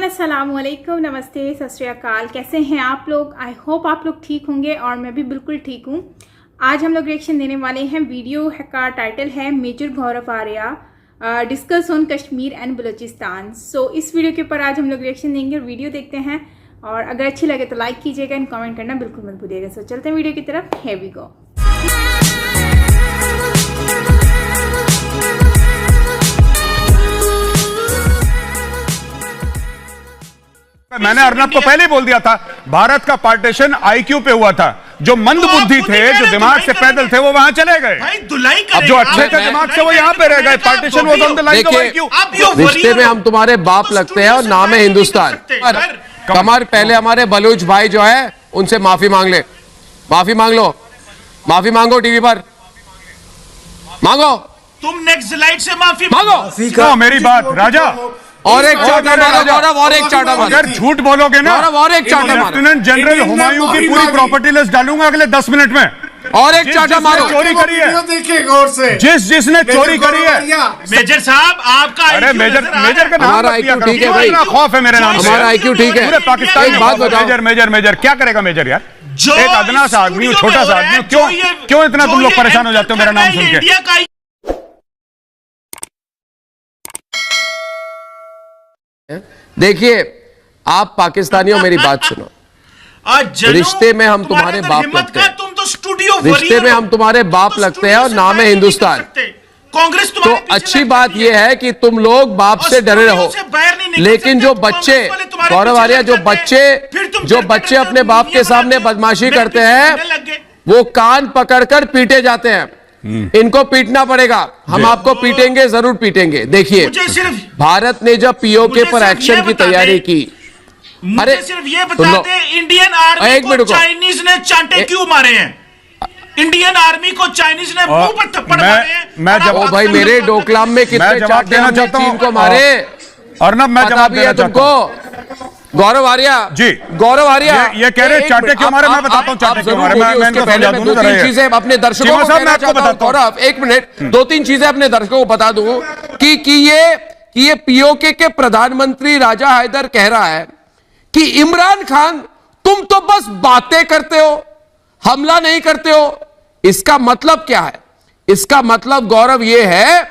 Everyone, अस्सलाम वालेकुम, नमस्ते, सत श्री अकाल। कैसे हैं आप लोग? आई होप आप लोग ठीक होंगे और मैं भी बिल्कुल ठीक हूँ। आज हम लोग रिएक्शन देने वाले हैं। वीडियो का टाइटल है major Gaurav Arya discuss on Kashmir and Balochistan. So इस वीडियो के ऊपर आज हम लोग रिएक्शन देंगे और वीडियो देखते हैं। और अगर अच्छी लगे तो लाइक कीजिएगा एंड कमेंट करना बिल्कुल मत भूलिएगा। सो चलते हैं वीडियो की तरफ। Here we go. मैंने अर्नब को पहले ही बोल दिया था, भारत का पार्टीशन आईक्यू पे हुआ था। जो मंद बुद्धि थे, जो दिमाग से पैदल थे, वो वहां चले गए। अब जो अच्छे थे दिमाग से, वो यहाँ पे रह गए। पार्टीशन वो on the line of IQ. रिश्ते में हम तुम्हारे बाप लगते हैं और नाम है हिंदुस्तान। कमर, पहले हमारे बलूच भाई जो है उनसे माफी मांग ले। माफी मांग लो, माफी मांगो, टीवी पर मांगो। तुम नेक्स्ट स्लाइड से माफी मांगो। मेरी बात राजा, और एक चाटा मारो गौरव, और एक चाटा मारो। अगर झूठ बोलोगे ना गौरव, और एक चाटा मारो। लेफ्टिनेंट जनरल हुमायूं की पूरी प्रॉपर्टी लिस्ट डालूंगा अगले 10 मिनट में। और एक चाटा मारो। चोरी करी है, देखिए गौर से। जिसने चोरी करी है। मेजर साहब, आपका अरे मेजर का नाम हमारा IQ ठीक है भाई। खौफ है मेरे नाम से। हमारा IQ ठीक है। पूरे पाकिस्तान एक बात बताओ, मेजर क्या करेगा मेजर? यार एक अदना सा आदमी हूँ, छोटा सा आदमी हूँ, क्यों इतना तुम लोग परेशान हो जाते हो मेरा नाम सुन के? देखिए, आप पाकिस्तानियों मेरी बात सुनो। रिश्ते में हम तुम्हारे बाप लगते हैं। तुम तो स्टूडियो रिश्ते में हम तुम्हारे बाप लगते हैं और नाम है हिंदुस्तान। कांग्रेस तो अच्छी बात यह है कि तुम लोग बाप से डरे रहो। लेकिन जो बच्चे, गौरव आर्या, जो बच्चे अपने बाप के सामने बदमाशी करते हैं, वो कान पकड़कर पीटे जाते हैं। इनको पीटना पड़ेगा। हम आपको पीटेंगे, जरूर पीटेंगे। देखिए, भारत ने जब पीओके पर एक्शन की तैयारी की, अरे सिर्फ ये बता दे, इंडियन आर्मी को चाइनीज ने चांटे क्यों मारे हैं? इंडियन आर्मी को चाइनीज ने मुंह पर थप्पड़ मारे हैं। मैं जब भाई, मेरे डोकलाम में कितने चांटे हमने चीन को मारे, अर्नब, मैं जवाब देना चाहता हूं। गौरव आर्या जी, गौरव आर्या ये कह रहे चाटे क्यों मारे? मैं बताता हूं चाटे क्यों मारे। मैं इनको समझा दूं। दो तीन चीजें अपने दर्शकों को कहना चाहता हूं। गौरव, एक मिनट, दो तीन चीजें अपने दर्शकों को बता दूं कि ये पीओके के प्रधानमंत्री राजा हैदर कह रहा है कि इमरान खान, तुम तो बस बातें करते हो, हमला नहीं करते हो। इसका मतलब क्या है? इसका मतलब गौरव ये है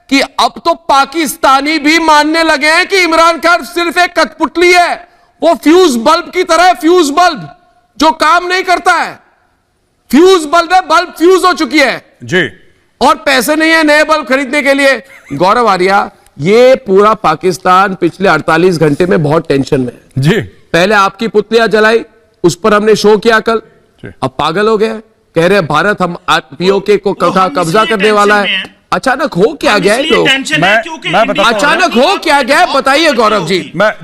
कि अब तो पाकिस्तानी भी मानने लगे हैं कि इमरान खान सिर्फ एक कठपुतली है। वो फ्यूज बल्ब की तरह है, फ्यूज बल्ब जो काम नहीं करता है। फ्यूज बल्ब है, बल्ब फ्यूज हो चुकी है जी, और पैसे नहीं है नए बल्ब खरीदने के लिए। गौरव आर्या, ये पूरा पाकिस्तान पिछले 48 घंटे में बहुत टेंशन में है जी। पहले आपकी पुतलियां जलाई, उस पर हमने शो किया कल। अब पागल हो गए, कह रहे भारत हम पीओके को कब्जा करने वाला है। अचानक हो क्या गया है? तो मैं अचानक हो क्या गया है, बताइए गौरव जी।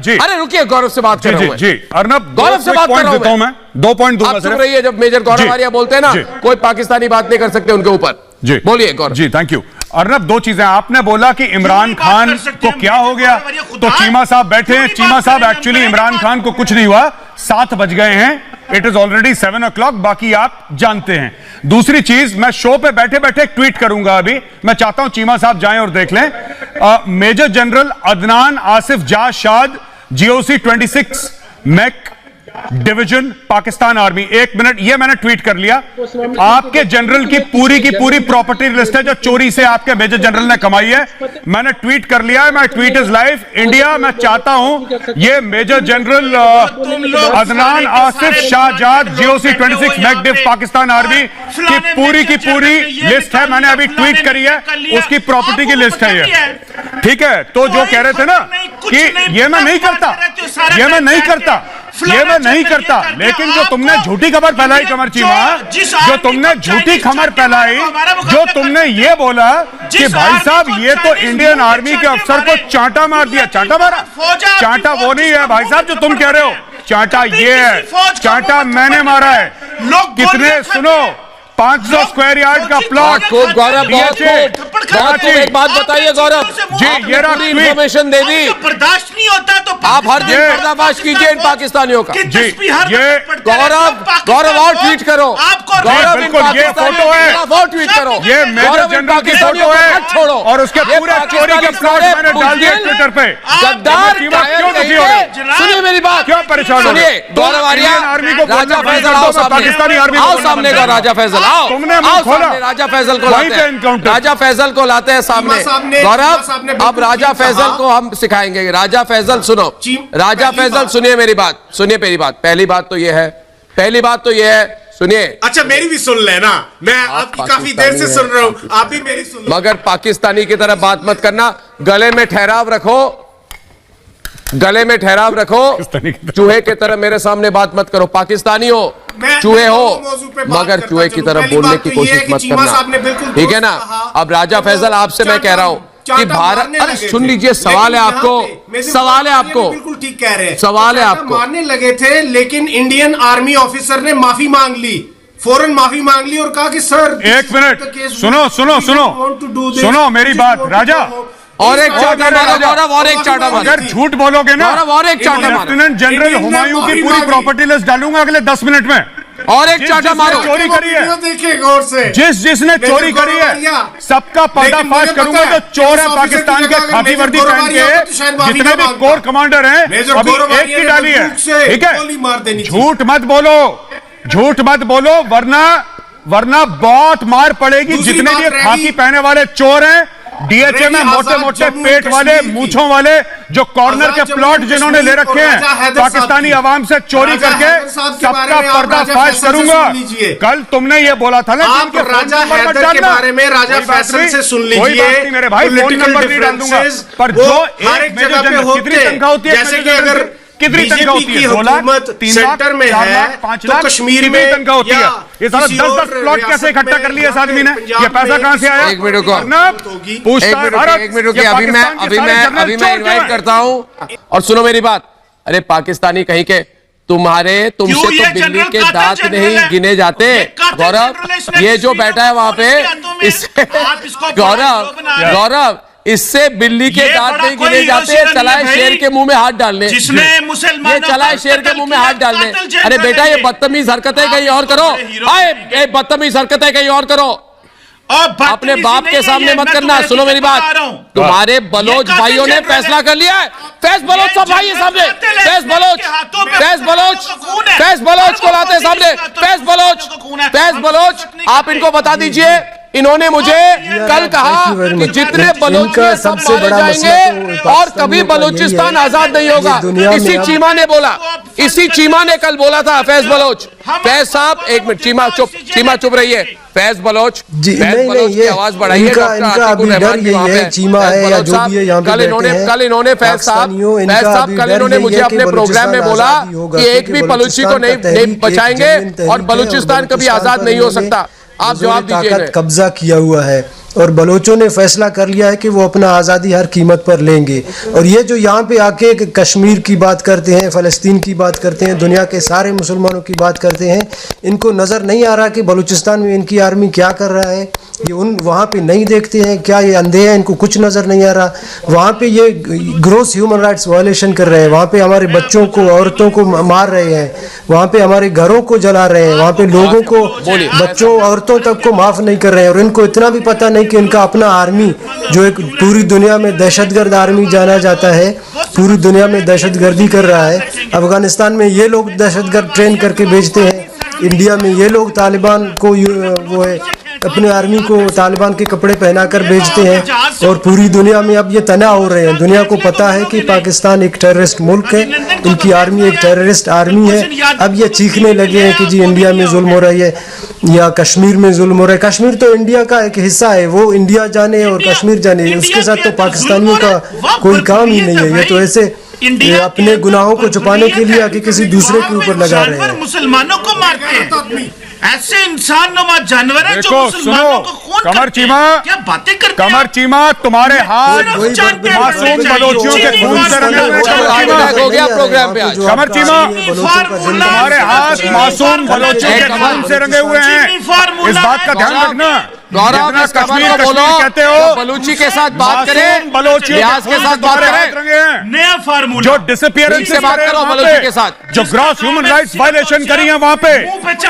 अरे रुकिए, गौरव से बात कर रहा हूं। जी अर्नब, गौरव से बात कर रहा हूं मैं। 2 पॉइंट दूंगा। आप सुन रही है, जब मेजर गौरव आर्या बोलते हैं ना, कोई पाकिस्तानी बात नहीं कर सकते उनके ऊपर। जी बोलिए गौरव जी। Thank you Arnab. 2 चीजें आपने बोला कि इमरान खान को क्या हो गया, तो चीमा साहब बैठे हैं। चीमा साहब, एक्चुअली इमरान खान को कुछ नहीं हुआ। 7 बज गए हैं, इट इज ऑलरेडी 7 o'clock। बाकी आप जानते हैं। दूसरी चीज, मैं शो पे बैठे बैठे एक ट्वीट करूंगा अभी। मैं चाहता हूं चीमा साहब जाएं और देख लें। Major general Adnan Asif Jashad, GOC 26 mech division, Pakistan army. 1 minute, ये मैंने ट्वीट कर लिया। आपके जनरल की पूरी प्रॉपर्टी लिस्ट है जो चोरी से आपके मेजर जनरल ने कमाई है। मैंने ट्वीट कर लिया है। मैं ट्वीट इज लाइव इंडिया। मैं चाहता हूं ये major general Adnan Asif Shahzad, GOC 26 mech div, Pakistan army की पूरी लिस्ट है। मैंने अभी ट्वीट करी है, उसकी प्रॉपर्टी की लिस्ट है ये। ठीक है, तो जो कह रहे थे ना कि ये मैं नहीं करता, ये मैं नहीं करता, लेकिन जो तुमने झूठी खबर फैलाई, कमर चीमा, जो तुमने झूठी खबर फैलाई, जो तुमने ये बोला कि भाई साहब ये तो इंडियन आर्मी के अफसर को चांटा मार दिया। चांटा मारा? चांटा वो नहीं है भाई साहब जो तुम कह रहे हो। चांटा ये है, चांटा मैंने मारा है। कितने, सुनो, 500 स्क्वायर यार्ड का प्लॉट खूब गौरव, बहुत खूब। एक बात बताइए गौरव जी, ये रहा ट्वीट। इन्फॉर्मेशन दे दी। बर्दाश्त नहीं होता तो आप हर दिन पर्दाफाश कीजिए इन पाकिस्तानियों का। जी, ये गौरव और ट्वीट करो, गौरव इन बिल्कुल, ये फोटो है, और ट्वीट करो, ये मेजर जनरल की फोटो है छोड़ो, और उसके पूरे चोरी के प्लॉट मैंने डाल दिए ट्विटर पे। गद्दार क्यों दुखी हो रहे? सुनिए मेरी बात, क्यों परेशान हो रहे? सुनिए गौरव आर्या, आर्मी को राजा फैसल आओ सामने, पाकिस्तानी आर्मी आओ सामने का राजा फैसल, आओ तुमने आओ खोला, सामने, राजा फैसल को वहीं लाते पे हैं, एनकाउंटर। राजा फैसल को लाते हैं सामने। गौरव अब राजा फैसल को हम सिखाएंगे। राजा फैसल सुनो, राजा फैसल सुनिए मेरी बात, सुनिए मेरी बात। पहली बात तो ये है, सुनिए। अच्छा मेरी भी सुन लेना, मैं आपकी काफी देर से सुन रहा हूं, आप भी मेरी सुन लो। मगर पाकिस्तानी की तरह बात मत करना, गले में ठहराव रखो, गले में ठहराव रखो, चूहे की तरह मेरे सामने बात मत करो। पाकिस्तानी हो, चूहे हो, मगर चूहे की तरह बोलने की कोशिश मत करना, ठीक है ना। अब राजा फैसल आपसे मैं कह रहा हूं कि भारत, अरे सुन लीजिए, सवाल है आपको, बिल्कुल ठीक कह रहे हैं, सवाल है आपको। मारने लगे थे लेकिन इंडियन आर्मी ऑफिसर ने माफी मांग ली, फौरन माफी मांग ली और कहा कि सर एक मिनट सुनो मेरी बात राजा। और एक चाटा मारो गौरव, और एक चाटा मारो। अगर झूठ बोलोगे ना गौरव, और एक चाटा मारो। लेफ्टिनेंट जनरल हुमायूं की पूरी प्रॉपर्टी लिस्ट डालूंगा अगले 10 मिनट में। और एक चाटा मारो। चोरी करी है, देखिए गौर से, जिसने चोरी करी है सबका पर्दाफाश करूंगा। जो चोर है पाकिस्तान के खाकी वर्दी पहन के, जितने भी कोर कमांडर हैं, अभी एक की डाली है, ठीक है। झूठ मत बोलो वरना बहुत मार पड़ेगी। जितने भी खाकी पहने वाले चोर हैं, डीएचए में मोटे मोटे पेट वाले, मूंछों वाले, जो कॉर्नर के प्लॉट जिन्होंने ले रखे हैं, पाकिस्तानी आवाम से चोरी करके सबका पर्दाफाश करूंगा। कल तुमने ये बोला था ना, आप राजा हैदर के बारे में राजा फैसल से सुन लीजिए, मेरे भाई, फोन नंबर नहीं डाल दूंगा, पर जो हर एक जगह पे कितनी तनख्वाह होती है, जैसे कि अगर कितनी तनख्वाह होती है, 2 लाख, 3 लाख, सेंटर में 4 है, लाख, 5 तो लाख, कश्मीर कितनी में तनख्वाह होती है? ये सारा 10-10 प्लॉट कैसे इकट्ठा कर लिया इस आदमी ने? ये पैसा कहां से आया? एक मिनट को, एक मिनट की अभी मैं इनवाइट करता हूं। और सुनो मेरी बात, अरे पाकिस्तानी कहीं के, तुमसे तो बिल्ली के दांत नहीं गिने जाते। गौरव, ये जो बैठा है वहां पे, इससे गौरव इससे बिल्ली के दांत नहीं गिने जाते। चलाए शेर के मुंह में हाथ डालने, ये चलाए शेर के मुंह में हाथ डालने। अरे बेटा, ये बदतमीज हरकतें कहीं और करो, आए बदतमीज हरकतें कहीं और करो, अपने बाप के सामने मत करना। सुनो मेरी बात, तुम्हारे बलोच भाइयों ने फैसला कर लिया है। फैज बलोच सब भाई है सामने, फैज बलोच को लाते सामने, फैज बलोच आप इनको बता दीजिए। इन्होंने मुझे कल कहा कि जितने बलोच सबसे बड़ा जाएंगे और कभी बलूचिस्तान आजाद नहीं होगा। इसी चीमा ने बोला, इसी चीमा ने कल बोला था। फैज बलोच, फैज साहब एक मिनट, चीमा चुप रहिए। फैज बलोच जी, नहीं, आवाज बढ़ाइए। कल इन्होंने फैज साहब कल इन्होंने मुझे अपने प्रोग्राम में बोला कि एक भी बलूची को नहीं बचाएंगे और बलूचिस्तान कभी आजाद नहीं हो सकता। आप जवाब दीजिए। कब्जा किया हुआ है और बलोचों ने फैसला कर लिया है कि वो अपना आज़ादी हर कीमत पर लेंगे। और ये जो यहाँ पे आके कश्मीर की बात करते हैं, फ़लस्तीन की बात करते हैं, दुनिया के सारे मुसलमानों की बात करते हैं, इनको नज़र नहीं आ रहा कि बलूचिस्तान में इनकी आर्मी क्या कर रहा है। ये वहाँ पे नहीं देखते हैं क्या? ये अंधे हैं, इनको कुछ नज़र नहीं आ रहा। वहाँ पे ये ग्रोस ह्यूमन राइट्स वायलेशन कर रहे हैं। वहाँ पे हमारे बच्चों को, औरतों को मार रहे हैं, वहाँ पे हमारे घरों को जला रहे हैं, वहाँ पे लोगों को, बच्चों औरतों तक को माफ़ नहीं कर रहे हैं। और इनको इतना भी पता नहीं कि इनका अपना आर्मी, जो एक पूरी दुनिया में दहशतगर्द आर्मी जाना जाता है, पूरी दुनिया में दहशतगर्दी कर रहा है। अफगानिस्तान में ये लोग दहशतगर्द ट्रेन करके भेजते हैं, इंडिया में ये लोग तालिबान को वो है अपने आर्मी को तालिबान के कपड़े पहनाकर भेजते हैं। और पूरी दुनिया में अब ये तनाव हो रहे हैं। दुनिया को पता है कि पाकिस्तान एक टेररिस्ट मुल्क है, इनकी आर्मी एक टेररिस्ट आर्मी है। अब ये चीखने लगे हैं कि जी इंडिया में जुल्म हो रही है या कश्मीर में जुल्म हो रहा है। कश्मीर तो इंडिया का एक हिस्सा है, वो इंडिया जाने और कश्मीर जाने, उसके साथ तो पाकिस्तानियों का कोई काम ही नहीं है। ये तो ऐसे अपने गुनाहों को छुपाने के लिए आके किसी दूसरे के ऊपर लगा रहे हैं। मुसलमानों को मारते हैं। ऐसे इंसान नुमा जानवर है जो देखो, मुसलमानों को खून कमर करते चीमा, हैं। क्या बातें करते हैं कमर आप? चीमा, तुम्हारे हाथ मासूम बलोचियों के खून से रंगे हुए हो गया प्रोग्राम पे आज। कमर चीमा, तुम्हारे हाथ मासूम बलोचियों के खून से रंगे हुए हैं, इस बात का ध्यान रखना। गौरव, जितना इस खबर कश्मीर को बोलो, कश्मीर कहते हो, तो बलूची के साथ बात करें, बलोचियों लिहाज के साथ बात करें। रंगे हैं नया फार्मूला जो डिसअपियरेंस से बात करो बलोची के साथ। जो ग्रॉस ह्यूमन राइट्स वायलेशन करी है वहां पे,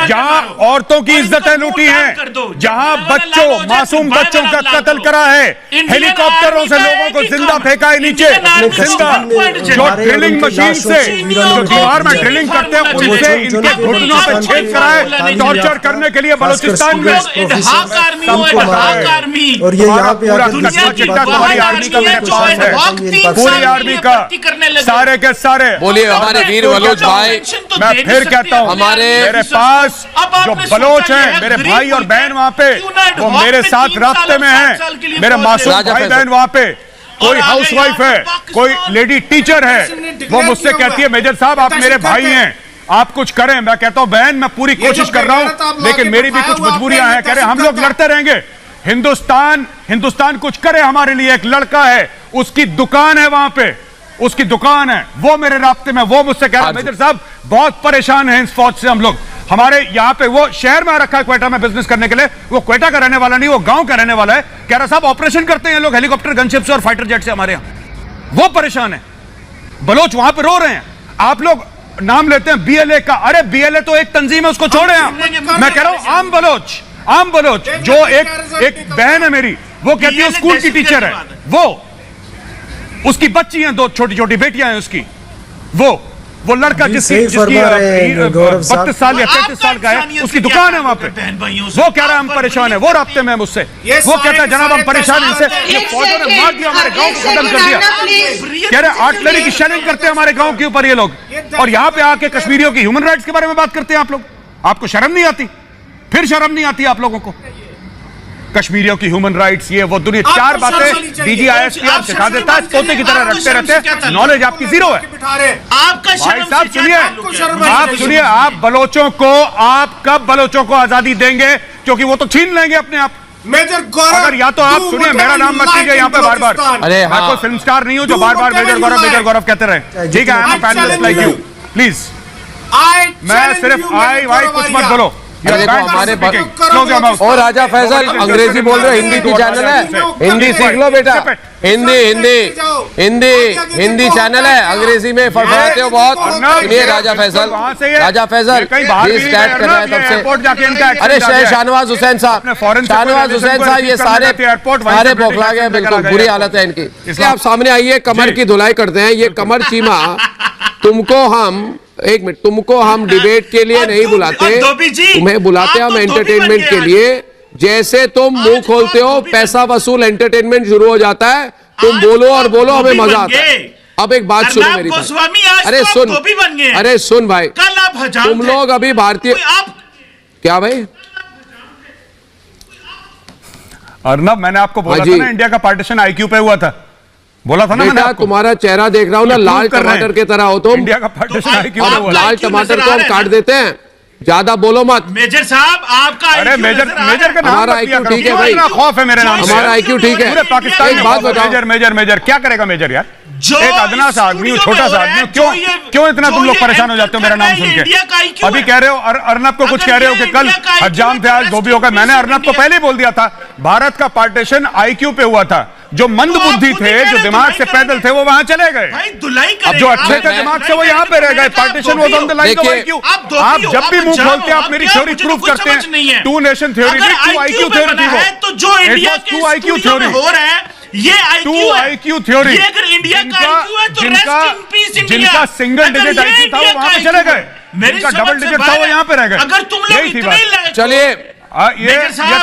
जहां औरतों की इज्जतें लूटी हैं, जहां बच्चों, मासूम बच्चों का कत्ल करा है, हेलीकॉप्टरों से लोगों को जिंदा फेंका है नीचे, जिंदा, जो ड्रिलिंग मशीन से, जो दीवार में ड्रिलिंग करते हैं उनसे इनके घुटनों पे छेद करा है टॉर्चर करने के लिए बलूचिस्तान में। और ये यहाँ पे आकर पूरी आर्मी का मेरे पास है, पूरी आर्मी का, सारे के सारे। बोलिए हमारे वीर बलोच भाई, मैं फिर कहता हूँ, हमारे मेरे पास जो बलोच हैं, मेरे भाई और बहन वहाँ पे, वो मेरे साथ रास्ते में हैं, मेरे मासूम भाई बहन वहाँ पे। कोई हाउसवाइफ है, कोई लेडी टीचर है, वो मुझसे कहती है मेजर साहब आप मेरे भाई हैं, आप कुछ करें। मैं कहता हूं बहन मैं पूरी कोशिश कर रहा हूं, लेकिन मेरी भी कुछ मजबूरियां हैं। कह रहे हम लोग लड़ते रहेंगे, हिंदुस्तान कुछ करे हमारे लिए। एक लड़का है, उसकी दुकान है वहां पे, उसकी दुकान है, वो मेरे रास्ते में, वो मुझसे कह रहा है मेजर साहब बहुत परेशान है इस फौज से हम लोग। हमारे यहाँ पे वो शहर में आ रखा है क्वेटा में बिजनेस करने के लिए, वो क्वेटा का रहने वाला नहीं, वो गांव का रहने वाला है। कह रहा साहब ऑपरेशन करते हैं लोग हेलीकॉप्टर गनशिप से और फाइटर जेट से हमारे यहाँ, वो परेशान है। बलोच वहां पे रो रहे हैं। आप लोग नाम लेते हैं बीएलए का, अरे बीएलए तो एक तंजीम है, उसको छोड़े आप। मैं कह रहा हूं आम बलोच जो एक बहन है मेरी, वो कहती है स्कूल की टीचर है, वो उसकी बच्ची हैं, 2 छोटी छोटी बेटियां हैं उसकी, वो लड़का जिसकी 32 साल या 33 साल का है, उसकी दुकान है वहां पे, वो कह रहा है हम परेशान है, वो रास्ते में है मुझसे, वो कहता है जनाब हम परेशान इनसे, फौजों ने मार दिया, हमारे गांव को खत्म कर दिया। कह रहे आर्टिलरी की शेलिंग करते हैं हमारे गांव के ऊपर ये लोग, और यहां पे आके कश्मीरियों की ह्यूमन राइट्स के बारे में बात करते हैं आप लोग। आपको शर्म नहीं आती? फिर शर्म नहीं आती आप लोगों को? कश्मीरियों की ह्यूमन राइट्स, ये वो दुनिया, 4 बातें डीजी आईएसपीआर सिखा देता है, तोते की तरह रखते रहते, नॉलेज आपकी जीरो है। आपका भाई साहब सुनिए, आप बलोचों को, आप कब बलोचों को आजादी देंगे? क्योंकि वो तो छीन लेंगे अपने आप। मेजर गौरव, अगर या तो आप सुनिए, मेरा नाम मत लीजिए यहाँ पे बार बार। अरे मैं कोई फिल्म स्टार नहीं हूँ जो बार बार मेजर गौरव कहते रहे। ठीक है, I am a panelist like you, please. मैं सिर्फ आई वाई कुछ मत बोलो। हमारे और राजा फैसल अंग्रेजी बोल रहे, हिंदी की चैनल है, हिंदी सीख लो बेटा, हिंदी चैनल है, अंग्रेजी में फड़फड़ाते हो बहुत। सुनिए राजा फैसल प्लीज स्टार्ट कर रहा है तब से। अरे शाहनवाज हुसैन साहब, ये सारे बौखला गए, बिल्कुल बुरी हालत है इनकी। इसलिए आप सामने आइए, कमर की धुलाई करते हैं। ये कमर चीमा, तुमको हम एक मिनट, तुमको हम डिबेट के लिए नहीं बुलाते, तुम्हें बुलाते हम एंटरटेनमेंट के लिए। जैसे तुम मुंह खोलते हो पैसा वसूल एंटरटेनमेंट शुरू हो जाता है, तुम बोलो और बोलो, हमें मजा आता है। अब एक बात सुनो मेरी भाई, अरे सुन भाई, तुम लोग अभी भारतीय क्या भाई अर्नब, मैंने आपको बोला था ना इंडिया का पार्टीशन आईक्यू पे हुआ था, बोला था ना मैंने आपको। तुम्हारा चेहरा देख रहा हूँ ना, लाल टमाटर की तरह हो तुम। इंडिया का पार्टीशन आईक्यू पे हुआ। लाल टमाटर को हम काट देते हैं, ज्यादा बोलो मत। मेजर साहब आपका अरे मेजर का नाम हमारा IQ ठीक है भाई, खौफ है मेरे नाम से, हमारा IQ ठीक है। पूरे पाकिस्तान एक बात बताओ, मेजर क्या करेगा मेजर यार? एक अदना सा आदमी, छोटा सा आदमी, क्यों इतना तुम लोग परेशान हो जाते हो मेरा नाम सुन के? अभी कह रहे हो अर्नब को कुछ कह रहे हो कि कल हज्जाम थे आज धोबी होगा। मैंने अर्नब को पहले ही बोल दिया था, भारत का पार्टीशन आईक्यू पे हुआ था। जो मंद बुद्धि थे, जो दिमाग से पैदल थे, वो वहां चले गए। अब जो अच्छे थे दिमाग से, वो यहाँ पे रह गए। पार्टीशन वो on the line of IQ. आप जब भी मुंह खोलते हैं, आप मेरी थ्योरी प्रूव करते हैं। 2 नेशन थ्योरी नहीं, 2 आईक्यू थ्योरी थी वो। तो जो इंडिया के 2 आईक्यू थ्योरी हो रहा है, ये 2 आईक्यू थ्योरी, ये अगर इंडिया का आईक्यू है तो रेस्ट इन पीस इंडिया। जिनका सिंगल डिजिट आईक्यू था वो वहां पे चले गए, जिनका डबल डिजिट था वो यहाँ पे रह गए। अगर तुम लोग इतने, चलिए ये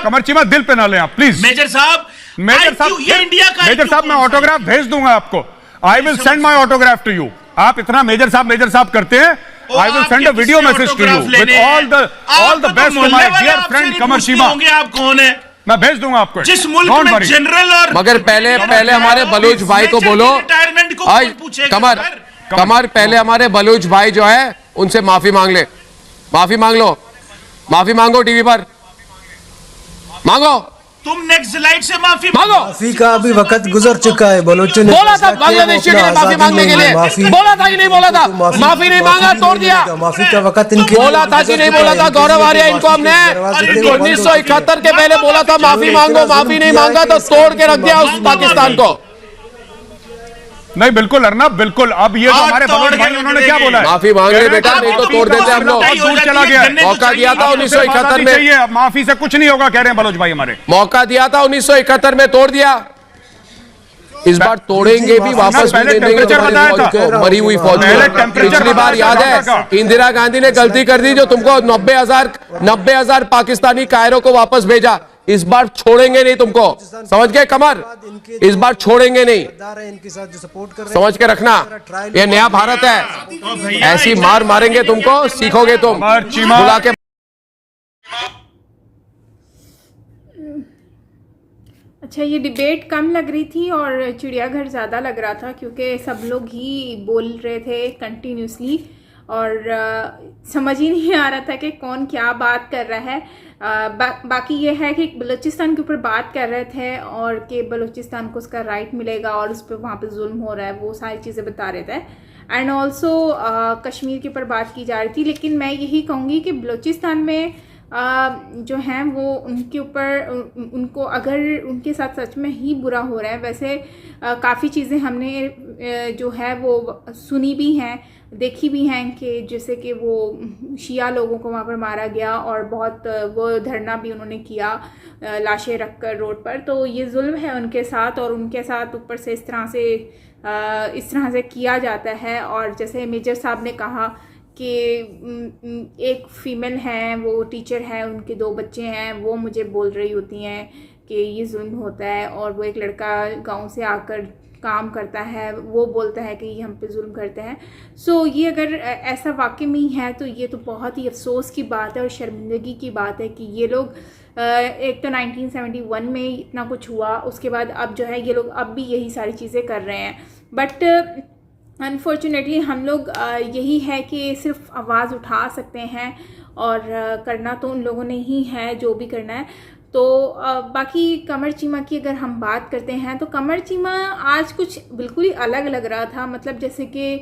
कमर चीमा दिल पे ना लें आप प्लीज। मेजर साहब मैं ऑटोग्राफ भेज दूंगा आपको। I will send my autograph to you. आप इतना मेजर साहब करते हैं, I will send a video message to you with all the best to my dear friend Qamar Cheema. आप कौन है? मैं भेज दूंगा आपको। जिस मुल्क में जनरल और मगर पहले हमारे बलूच भाई को बोलो, कमर पहले हमारे बलूच भाई जो है उनसे माफी मांग लो। माफी मांगो, टीवी पर मांगो, तुम नेक्स्ट स्लाइड से माफी मांगो। माफी का अभी वक्त गुजर चुका है। बलोचों ने बोला था बांग्लादेशियों के लिए माफी मांगने के लिए, बोला था कि नहीं बोला था? माफी नहीं मांगा, तोड़ दिया। माफी का वक्त इनके बोला था कि नहीं बोला था? गौरव आर्या इनको हमने 1971 के पहले बोला था माफी मांगो, माफी नहीं मांगा तो तोड़ के रख दिया उस पाकिस्तान को। नहीं बिल्कुल अर्नब, बिल्कुल। अब ये जो हमारे बलोच भाई उन्होंने क्या बोला है? माफी मांग ले बेटा, नहीं तो तोड़ देते हम लोग। बहुत दूर चला गया, मौका दिया था 1971 में, चाहिए माफी से कुछ नहीं होगा कह रहे हैं बलोच भाई हमारे। मौका दिया था 1971 में, तोड़ दिया। इस बार तोड़ेंगे भी, वापस भी नहीं देंगे तुम्हारी फौज को, मरी हुई फौज को। पिछली बार याद है इंदिरा गांधी ने गलती कर दी जो तुमको 90,000 पाकिस्तानी कायरों को वापस भेजा। इस बार छोड़ेंगे नहीं तुमको, समझ गए कमर? इस बार छोड़ेंगे नहीं, इनके साथ जो सपोर्ट कर रहे हैं, समझ के रखना। ये नया भारत है, ऐसी मार मारेंगे तुमको, सीखोगे तुम। बुला के अच्छा, ये डिबेट कम लग रही थी और चिड़ियाघर ज़्यादा लग रहा था क्योंकि सब लोग ही बोल रहे थे कंटिन्यूसली और समझ ही नहीं आ रहा था कि कौन क्या बात कर रहा है। बाकी ये है कि बलूचिस्तान के ऊपर बात कर रहे थे और कि बलूचिस्तान को उसका राइट मिलेगा और उस पर वहाँ पे जुल्म हो रहा है, वो सारी चीज़ें बता रहे थे। एंड ऑल्सो कश्मीर के ऊपर बात की जा रही थी। लेकिन मैं यही कहूँगी कि बलूचिस्तान में जो हैं वो उनके ऊपर उनको अगर उनके साथ सच में ही बुरा हो रहा है, वैसे काफ़ी चीज़ें हमने जो है वो सुनी भी हैं, देखी भी हैं कि जैसे कि वो शिया लोगों को वहाँ पर मारा गया और बहुत वो धरना भी उन्होंने किया लाशें रख कर रोड पर। तो ये जुल्म है उनके साथ और उनके साथ ऊपर से इस तरह से किया जाता है। और जैसे मेजर साहब ने कहा कि एक फ़ीमेल है, वो टीचर है, उनके 2 बच्चे हैं, वो मुझे बोल रही होती हैं कि ये जुल्म होता है। और वो एक लड़का गांव से आकर काम करता है, वो बोलता है कि ये हम पे जुल्म करते हैं। सो ये अगर ऐसा वाकई में ही है तो ये तो बहुत ही अफसोस की बात है और शर्मिंदगी की बात है कि ये लोग एक तो 1971 में इतना कुछ हुआ, उसके बाद अब जो है ये लोग अब भी यही सारी चीज़ें कर रहे हैं। बट अनफॉर्चुनेटली हम लोग यही है कि सिर्फ आवाज़ उठा सकते हैं और करना तो उन लोगों ने ही है जो भी करना है। तो बाकी कमर चीमा की अगर हम बात करते हैं तो कमर चीमा आज कुछ बिल्कुल ही अलग लग रहा था। मतलब जैसे कि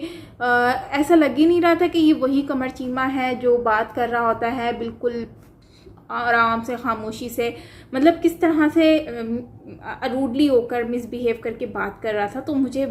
ऐसा लग ही नहीं रहा था कि ये वही कमर चीमा है जो बात कर रहा होता है बिल्कुल आराम से, खामोशी से। मतलब किस तरह से रूडली होकर मिसबिहेव करके बात कर रहा था। तो मुझे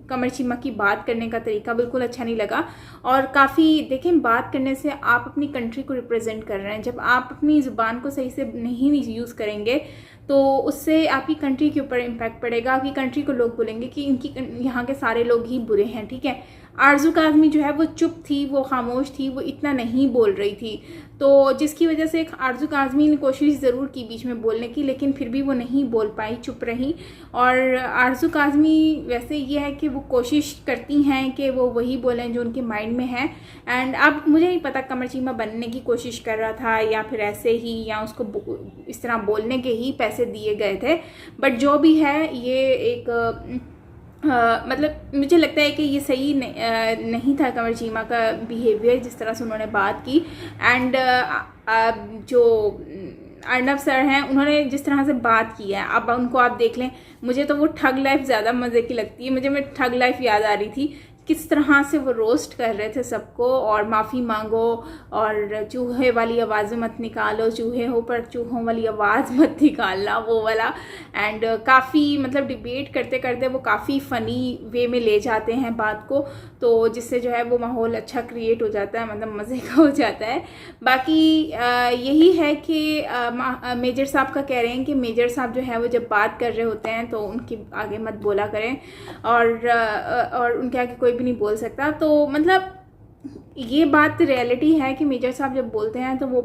कमर चीमा की बात करने का तरीका बिल्कुल अच्छा नहीं लगा। और काफ़ी देखें, बात करने से आप अपनी कंट्री को रिप्रेजेंट कर रहे हैं। जब आप अपनी ज़ुबान को सही से नहीं यूज़ करेंगे तो उससे आपकी कंट्री के ऊपर इम्पैक्ट पड़ेगा। आपकी कंट्री को लोग बोलेंगे कि इनकी यहाँ के सारे लोग ही बुरे हैं। ठीक है, आरजू काज़मी जो है वो चुप थी, वो खामोश थी, वो इतना नहीं बोल रही थी। तो जिसकी वजह से आरजू काज़मी ने कोशिश ज़रूर की बीच में बोलने की, लेकिन फिर भी वो नहीं बोल पाई, चुप रही। और आरजू काज़मी वैसे ये है कि वो कोशिश करती हैं कि वो वही बोलें जो उनके माइंड में है। एंड अब मुझे नहीं पता कमर चीमा बनने की कोशिश कर रहा था या फिर ऐसे ही, या उसको इस तरह बोलने के ही पैसे दिए गए थे। बट जो भी है ये एक मतलब मुझे लगता है कि ये सही नहीं था कमर चीमा का बिहेवियर, जिस तरह से उन्होंने बात की। एंड जो अर्नब सर हैं उन्होंने जिस तरह से बात की है, अब उनको आप देख लें। मुझे तो वो ठग लाइफ ज़्यादा मज़े की लगती है। मुझे ठग लाइफ याद आ रही थी, किस तरह से वो रोस्ट कर रहे थे सबको और माफ़ी मांगो और चूहे वाली आवाज़ मत निकालो, चूहे हो पर चूहों वाली आवाज़ मत निकालना, वो वाला। एंड काफ़ी मतलब डिबेट करते करते वो काफ़ी फ़नी वे में ले जाते हैं बात को, तो जिससे जो है वो माहौल अच्छा क्रिएट हो जाता है, मतलब मज़े का हो जाता है। बाकी यही है कि मेजर साहब का कह रहे हैं कि मेजर साहब जो है वो जब बात कर रहे होते हैं तो उनके आगे मत बोला करें और उनके आगे कोई भी नहीं बोल सकता। तो मतलब ये बात रियलिटी है कि मेजर साहब जब बोलते हैं तो वो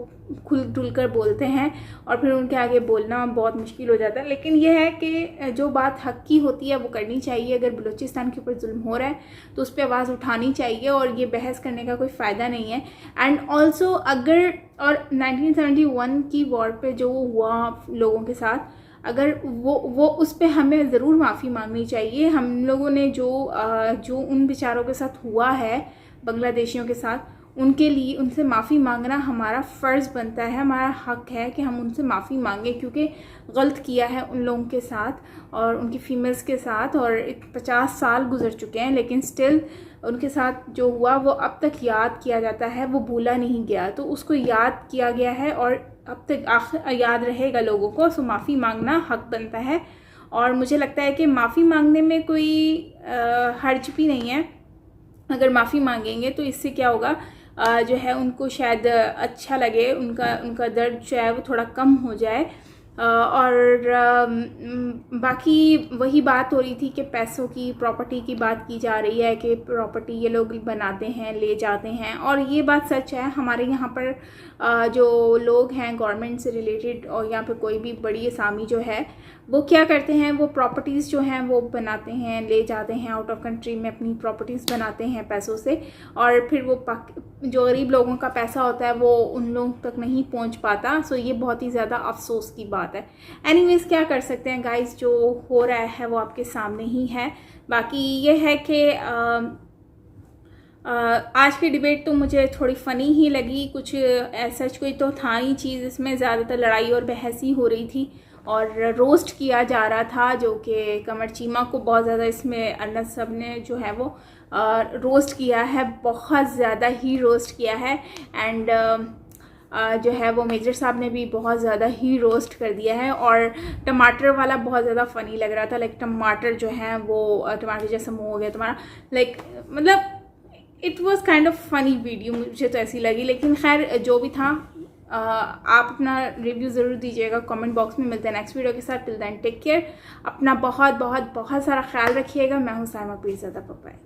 खुल डुल कर बोलते हैं और फिर उनके आगे बोलना बहुत मुश्किल हो जाता है। लेकिन यह है कि जो बात हक की होती है वो करनी चाहिए। अगर बलूचिस्तान के ऊपर जुल्म हो रहा है तो उस पर आवाज़ उठानी चाहिए और ये बहस करने का कोई फ़ायदा नहीं है। एंड ऑल्सो अगर और 1971 की वॉर पे जो हुआ लोगों के साथ, अगर वो उस पर हमें ज़रूर माफ़ी मांगनी चाहिए। हम लोगों ने जो उन बेचारों के साथ हुआ है, बांग्लादेशियों के साथ, उनके लिए उनसे माफ़ी मांगना हमारा फ़र्ज़ बनता है, हमारा हक़ है कि हम उनसे माफ़ी मांगें, क्योंकि गलत किया है उन लोगों के साथ और उनकी फ़ीमेल्स के साथ, और 50 साल गुजर चुके हैं लेकिन स्टिल उनके साथ जो हुआ वो अब तक याद किया जाता है, वो भूला नहीं गया। तो उसको याद किया गया है और अब तक याद रहेगा लोगों को। सो माफ़ी मांगना हक़ बनता है और मुझे लगता है कि माफ़ी मांगने में कोई हर्ज भी नहीं है। अगर माफ़ी मांगेंगे तो इससे क्या होगा, जो है उनको शायद अच्छा लगे, उनका दर्द जो है वो थोड़ा कम हो जाए। और बाकी वही बात हो रही थी कि पैसों की, प्रॉपर्टी की बात की जा रही है कि प्रॉपर्टी ये लोग बनाते हैं, ले जाते हैं, और ये बात सच है। हमारे यहाँ पर जो लोग हैं गवर्नमेंट से रिलेटेड और यहाँ पे कोई भी बड़ी असामी जो है वो क्या करते हैं, वो प्रॉपर्टीज़ जो हैं वो बनाते हैं, ले जाते हैं आउट ऑफ कंट्री में, अपनी प्रॉपर्टीज़ बनाते हैं पैसों से, और फिर वो जो गरीब लोगों का पैसा होता है वो उन लोगों तक नहीं पहुंच पाता। सो ये बहुत ही ज़्यादा अफसोस की बात है। एनीवेज़ क्या कर सकते हैं गाइस, जो हो रहा है वो आपके सामने ही है। बाकी ये है कि आज की डिबेट तो मुझे थोड़ी फ़नी ही लगी, कुछ ऐसा कोई तो था ही चीज़, इसमें ज़्यादातर लड़ाई और बहस ही हो रही थी और रोस्ट किया जा रहा था, जो कि कमर चीमा को बहुत ज़्यादा इसमें अन्ना सब ने जो है वो रोस्ट किया है, बहुत ज़्यादा ही रोस्ट किया है। एंड जो है वो मेजर साहब ने भी बहुत ज़्यादा ही रोस्ट कर दिया है। और टमाटर वाला बहुत ज़्यादा फ़नी लग रहा था, लाइक टमाटर जो है वो टमाटर जैसा मुँह हो गया तुम्हारा, लाइक मतलब it was kind of funny video, मुझे तो ऐसी लगी। लेकिन खैर जो भी था, आप अपना रिव्यू ज़रूर दीजिएगा कमेंट बॉक्स में। मिलते हैं नेक्स्ट वीडियो के साथ। टिल देन टेक केयर, अपना बहुत बहुत बहुत सारा ख्याल रखिएगा। मैं हूँ साइमा पीरज़ादा, बाय बाय।